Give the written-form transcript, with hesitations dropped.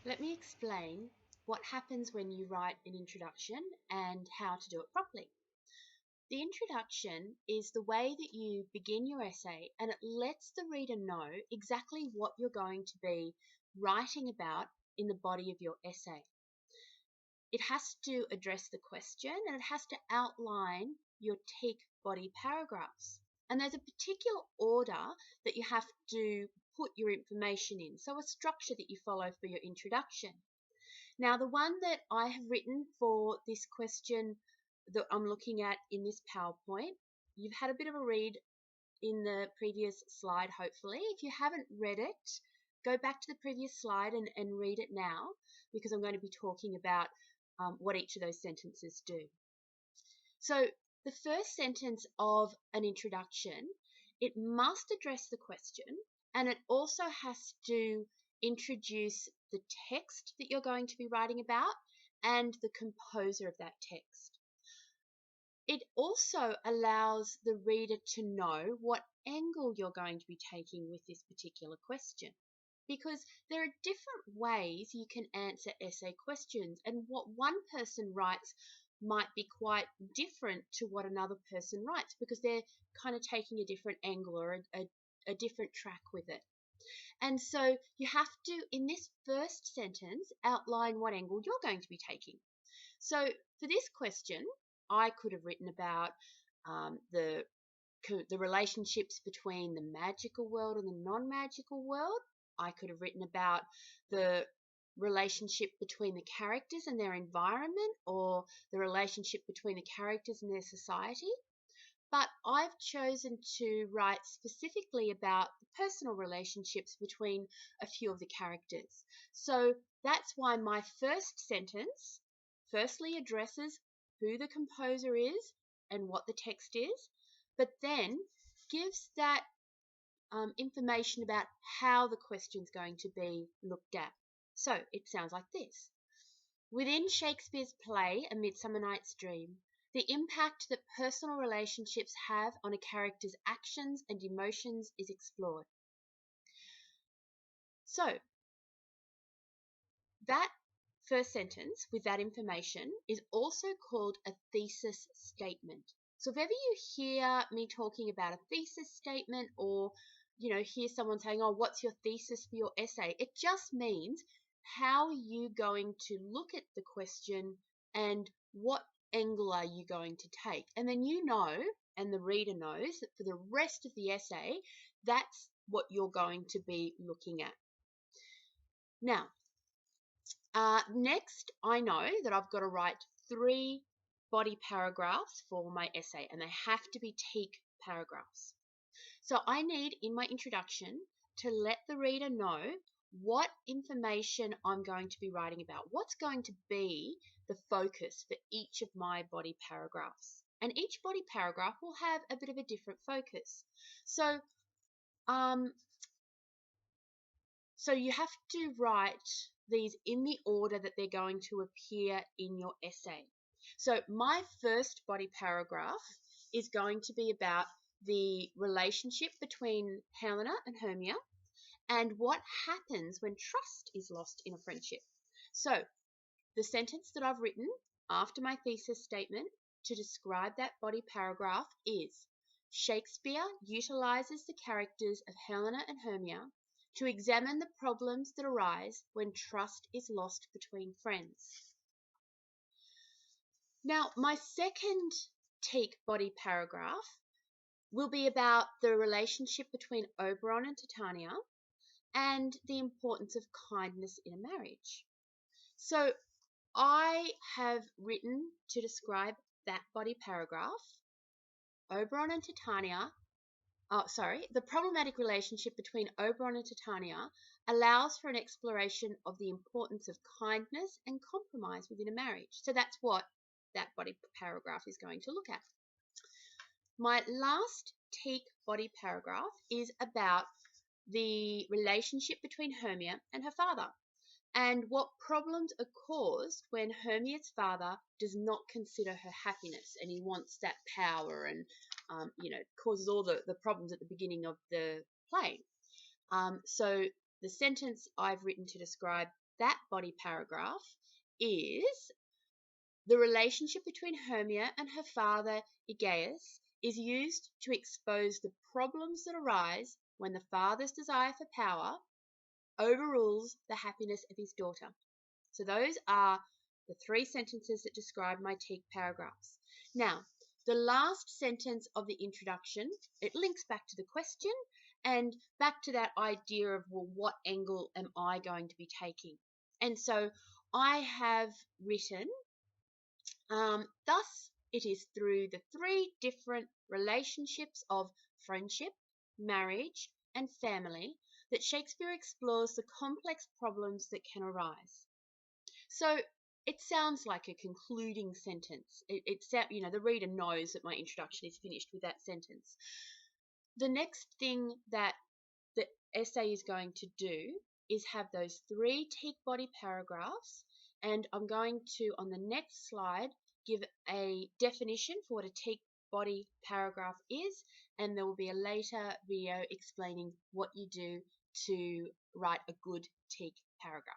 Let me explain what happens when you write an introduction and how to do it properly. The introduction is the way that you begin your essay, and it lets the reader know exactly what you're going to be writing about in the body of your essay. It has to address the question and it has to outline your TEAK body paragraphs. And there's a particular order that you have to put your information in, so a structure that you follow for your introduction. Now, the one that I have written for this question that I'm looking at in this PowerPoint, you've had a bit of a read in the previous slide, hopefully. If you haven't read it, go back to the previous slide and read it now, because I'm going to be talking about what each of those sentences do. So the first sentence of an introduction, it must address the question, and it also has to introduce the text that you're going to be writing about and the composer of that text. It also allows the reader to know what angle you're going to be taking with this particular question, because there are different ways you can answer essay questions, and what one person writes might be quite different to what another person writes because they're kind of taking a different angle or a different track with it. And so you have to, in this first sentence, outline what angle you're going to be taking. So for this question, I could have written about the relationships between the magical world and the non-magical world. I could have written about the relationship between the characters and their environment, or the relationship between the characters and their society. But I've chosen to write specifically about the personal relationships between a few of the characters. So that's why my first sentence firstly addresses who the composer is and what the text is, but then gives that information about how the question's going to be looked at. So it sounds like this. Within Shakespeare's play A Midsummer Night's Dream, the impact that personal relationships have on a character's actions and emotions is explored. So that first sentence with that information is also called a thesis statement. So if ever you hear me talking about a thesis statement, or hear someone saying, oh, what's your thesis for your essay? It just means how are you going to look at the question and what angle are you going to take? And then and the reader knows that for the rest of the essay, that's what you're going to be looking at. Now, next, I know that I've got to write 3 body paragraphs for my essay, and they have to be TEAK paragraphs. So I need, in my introduction, to let the reader know what information I'm going to be writing about, what's going to be the focus for each of my body paragraphs. And each body paragraph will have a bit of a different focus. So you have to write these in the order that they're going to appear in your essay. So my first body paragraph is going to be about the relationship between Helena and Hermia and what happens when trust is lost in a friendship. So the sentence that I've written after my thesis statement to describe that body paragraph is: Shakespeare utilizes the characters of Helena and Hermia to examine the problems that arise when trust is lost between friends. Now, my second TEAK body paragraph will be about the relationship between Oberon and Titania and the importance of kindness in a marriage. So I have written to describe that body paragraph, Oberon and Titania. The problematic relationship between Oberon and Titania allows for an exploration of the importance of kindness and compromise within a marriage. So that's what that body paragraph is going to look at. My last TEAK body paragraph is about the relationship between Hermia and her father, and what problems are caused when Hermia's father does not consider her happiness, and he wants that power and causes all the problems at the beginning of the play. So the sentence I've written to describe that body paragraph is the relationship between Hermia and her father Aegeus is used to expose the problems that arise when the father's desire for power overrules the happiness of his daughter. So those are the 3 sentences that describe my teak paragraphs. Now, the last sentence of the introduction, it links back to the question and back to that idea of, well, what angle am I going to be taking? And so I have written, thus it is through the 3 different relationships of friendship, marriage, and family that Shakespeare explores the complex problems that can arise. So it sounds like a concluding sentence. The reader knows that my introduction is finished with that sentence. The next thing that the essay is going to do is have those 3 teak body paragraphs, and I'm going to, on the next slide, give a definition for what a teak body paragraph is, and there will be a later video explaining what you do to write a good teak paragraph.